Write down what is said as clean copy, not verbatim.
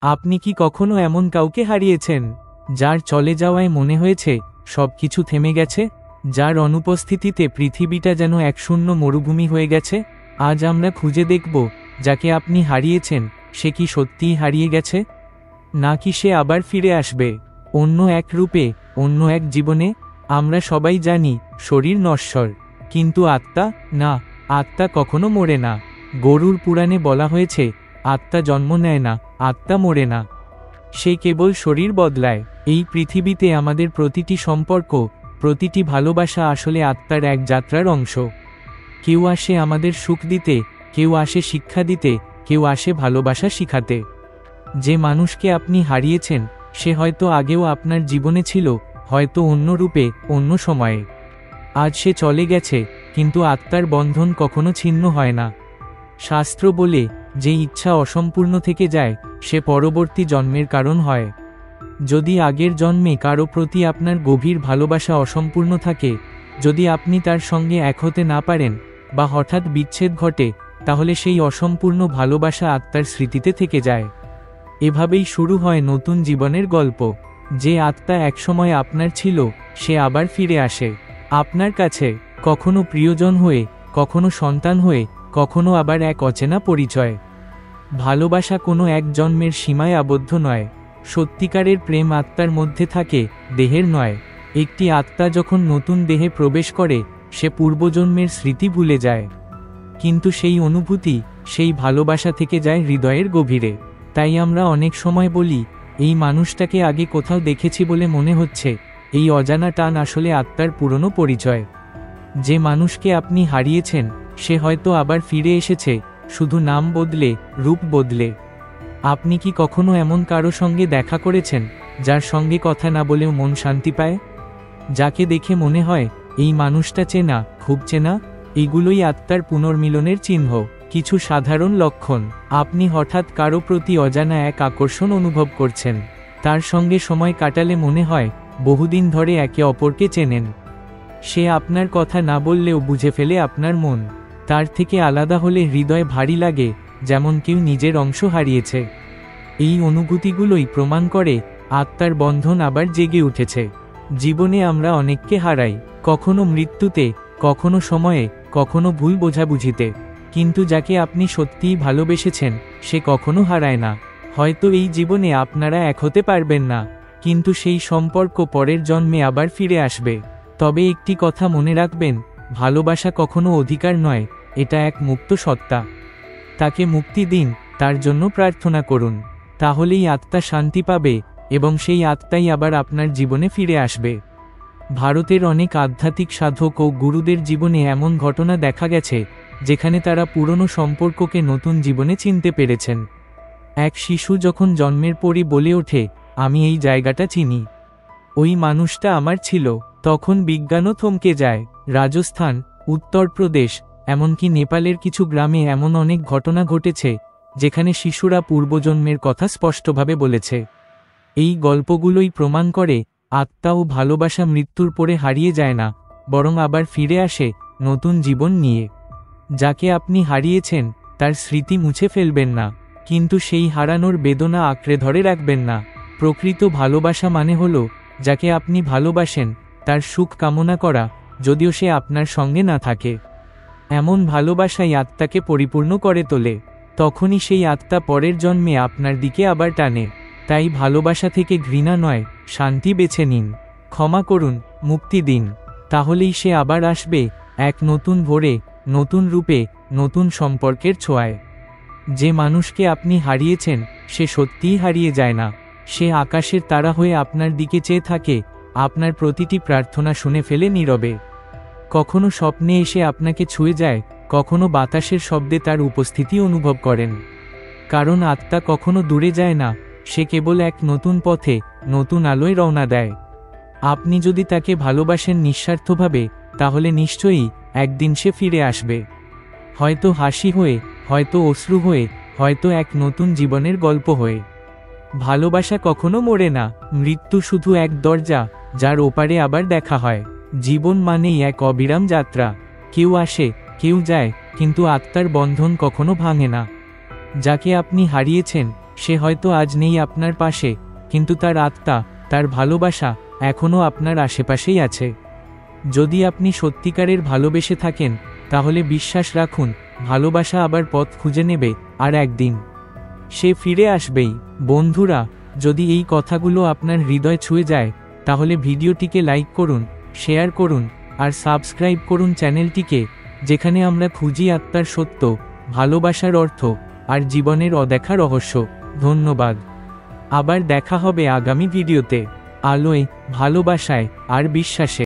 আপনি কি কখনো এমন কাউকে হারিয়েছেন, যার চলে যাওয়ায় মনে হয়েছে সবকিছু থেমে গেছে, যার অনুপস্থিতিতে পৃথিবীটা যেন এক শূন্য মরুভূমি হয়ে গেছে? আজ আমরা খুঁজে দেখব, যাকে আপনি হারিয়েছেন সে কি সত্যিই হারিয়ে গেছে, নাকি সে আবার ফিরে আসবে অন্য এক রূপে, অন্য এক জীবনে। আমরা সবাই জানি শরীর নশ্বর, কিন্তু আত্মা না, আত্মা কখনো মরে না। গরুর পুরাণে বলা হয়েছে আত্মা জন্ম নেয় না, আত্মা মরে না, সে কেবল শরীর বদলায়। এই পৃথিবীতে আমাদের প্রতিটি সম্পর্ক, প্রতিটি ভালোবাসা আসলে আত্মার এক যাত্রার অংশ। কেউ আসে আমাদের সুখ দিতে, কেউ আসে শিক্ষা দিতে, কেউ আসে ভালোবাসা শিখাতে। যে মানুষকে আপনি হারিয়েছেন সে হয়তো আগেও আপনার জীবনে ছিল, হয়তো অন্য রূপে, অন্য সময়ে। আজ সে চলে গেছে, কিন্তু আত্মার বন্ধন কখনো ছিন্ন হয় না। শাস্ত্র বলে, যে ইচ্ছা অসম্পূর্ণ থেকে যায় সে পরবর্তী জন্মের কারণ হয়। যদি আগের জন্মে কারো প্রতি আপনার গভীর ভালোবাসা অসম্পূর্ণ থাকে, যদি আপনি তার সঙ্গে এক হতে না পারেন, বা হঠাৎ বিচ্ছেদ ঘটে, তাহলে সেই অসম্পূর্ণ ভালোবাসা আত্মার স্মৃতিতে থেকে যায়। এভাবেই শুরু হয় নতুন জীবনের গল্প। যে আত্মা একসময় আপনার ছিল সে আবার ফিরে আসে আপনার কাছে, কখনো প্রিয়জন হয়ে, কখনো সন্তান হয়ে, কখনো আবার এক অচেনা পরিচয়। ভালোবাসা কোনো এক জন্মের সীমায় আবদ্ধ নয়। সত্যিকারের প্রেম আত্মার মধ্যে থাকে, দেহের নয়। একটি আত্মা যখন নতুন দেহে প্রবেশ করে সে পূর্বজন্মের স্মৃতি ভুলে যায়, কিন্তু সেই অনুভূতি, সেই ভালোবাসা থেকে যায় হৃদয়ের গভীরে। তাই আমরা অনেক সময় বলি, এই মানুষটাকে আগে কোথাও দেখেছি বলে মনে হচ্ছে। এই অজানা টান আসলে আত্মার পুরনো পরিচয়। যে মানুষকে আপনি হারিয়েছেন সে হয়তো আবার ফিরে এসেছে, শুধু নাম বদলে, রূপ বদলে। আপনি কি কখনো এমন কারো সঙ্গে দেখা করেছেন যার সঙ্গে কথা না বলেও মন শান্তি পায়, যাকে দেখে মনে হয় এই মানুষটা চেনা, খুব চেনা? এগুলোই আত্মার পুনর্মিলনের চিহ্ন। কিছু সাধারণ লক্ষণ: আপনি হঠাৎ কারো প্রতি অজানা এক আকর্ষণ অনুভব করছেন। তার সঙ্গে সময় কাটালে মনে হয় বহুদিন ধরে একে অপরকে চেনেন। সে আপনার কথা না বললেও বুঝে ফেলে আপনার মন। তার থেকে আলাদা হলে হৃদয় ভারী লাগে, যেমন কেউ নিজের অংশ হারিয়েছে। এই অনুভূতিগুলোই প্রমাণ করে আত্মার বন্ধন আবার জেগে উঠেছে। জীবনে আমরা অনেককে হারাই, কখনো মৃত্যুতে, কখনো সময়ে, কখনো ভুল বোঝাবুঝিতে। কিন্তু যাকে আপনি সত্যিই ভালোবেসেছেন সে কখনো হারায় না। হয়তো এই জীবনে আপনারা এক হতে পারবেন না, কিন্তু সেই সম্পর্ক পরের জন্মে আবার ফিরে আসবে। তবে একটি কথা মনে রাখবেন, ভালোবাসা কখনো অধিকার নয়, এটা এক মুক্ত সত্তা। তাকে মুক্তি দিন, তার জন্য প্রার্থনা করুন, তাহলেই আত্মা শান্তি পাবে এবং সেই আত্মাই আবার আপনার জীবনে ফিরে আসবে। ভারতের অনেক আধ্যাত্মিক সাধক ও গুরুদের জীবনে এমন ঘটনা দেখা গেছে যেখানে তারা পুরনো সম্পর্ককে নতুন জীবনে চিনতে পেরেছেন। এক শিশু যখন জন্মের পরই বলে ওঠে, আমি এই জায়গাটা চিনি, ওই মানুষটা আমার ছিল, তখন বিজ্ঞানও থমকে যায়। রাজস্থান, উত্তরপ্রদেশ, এমনকি নেপালের কিছু গ্রামে এমন অনেক ঘটনা ঘটেছে যেখানে শিশুরা পূর্বজন্মের কথা স্পষ্টভাবে বলেছে। এই গল্পগুলোই প্রমাণ করে আত্মা ও ভালোবাসা মৃত্যুর পরে হারিয়ে যায় না, বরং আবার ফিরে আসে নতুন জীবন নিয়ে। যাকে আপনি হারিয়েছেন তার স্মৃতি মুছে ফেলবেন না, কিন্তু সেই হারানোর বেদনা আঁকড়ে ধরে রাখবেন না। প্রকৃত ভালোবাসা মানে হলো যাকে আপনি ভালোবাসেন তার সুখ কামনা করা, যদিও সে আপনার সঙ্গে না থাকে। এমন ভালোবাসাই আত্মাকে পরিপূর্ণ করে তোলে। তখনই সেই আত্মা পরের জন্মে আপনার দিকে আবার টানে। তাই ভালোবাসা থেকে ঘৃণা নয়, শান্তি বেছে নিন, ক্ষমা করুন, মুক্তি দিন, তাহলেই সে আবার আসবে এক নতুন ভোরে, নতুন রূপে, নতুন সম্পর্কের ছোঁয়ায়। যে মানুষকে আপনি হারিয়েছেন সে সত্যিই হারিয়ে যায় না। সে আকাশের তারা হয়ে আপনার দিকে চেয়ে থাকে, আপনার প্রতিটি প্রার্থনা শুনে ফেলে নীরবে। কখনো স্বপ্নে এসে আপনাকে ছুঁয়ে যায়, কখনো বাতাসের শব্দে তার উপস্থিতি অনুভব করেন। কারণ আত্মা কখনো দূরে যায় না, সে কেবল এক নতুন পথে, নতুন আলোয় রওনা দেয়। আপনি যদি তাকে ভালোবাসেন নিঃস্বার্থভাবে, তাহলে নিশ্চয়ই একদিন সে ফিরে আসবে। হয়তো হাসি হয়ে, হয়তো অশ্রু হয়ে, হয়তো এক নতুন জীবনের গল্প হয়ে। ভালোবাসা কখনো মরে না, মৃত্যু শুধু এক দরজা যার ওপারে আবার দেখা হয়। জীবন মানেই এক অবিরাম যাত্রা। কেউ আসে, কেউ যায়, কিন্তু আত্মার বন্ধন কখনো ভাঙে না। যাকে আপনি হারিয়েছেন সে হয়তো আজ নেই আপনার পাশে, কিন্তু তার আত্মা, তার ভালোবাসা এখনও আপনার আশেপাশেই আছে। যদি আপনি সত্যিকারের ভালোবেসে থাকেন, তাহলে বিশ্বাস রাখুন, ভালোবাসা আবার পথ খুঁজে নেবে, আর একদিন সে ফিরে আসবেই। বন্ধুরা, যদি এই কথাগুলো আপনার হৃদয় ছুঁয়ে যায়, তাহলে ভিডিওটিকে লাইক করুন, শেয়ার করুন, আর সাবস্ক্রাইব করুন চ্যানেলটিকে, যেখানে আমরা খুঁজি আত্মার সত্য, ভালোবাসার অর্থ, আর জীবনের অদেখা রহস্য। ধন্যবাদ। আবার দেখা হবে আগামী ভিডিওতে, আলোয়, ভালোবাসায় আর বিশ্বাসে।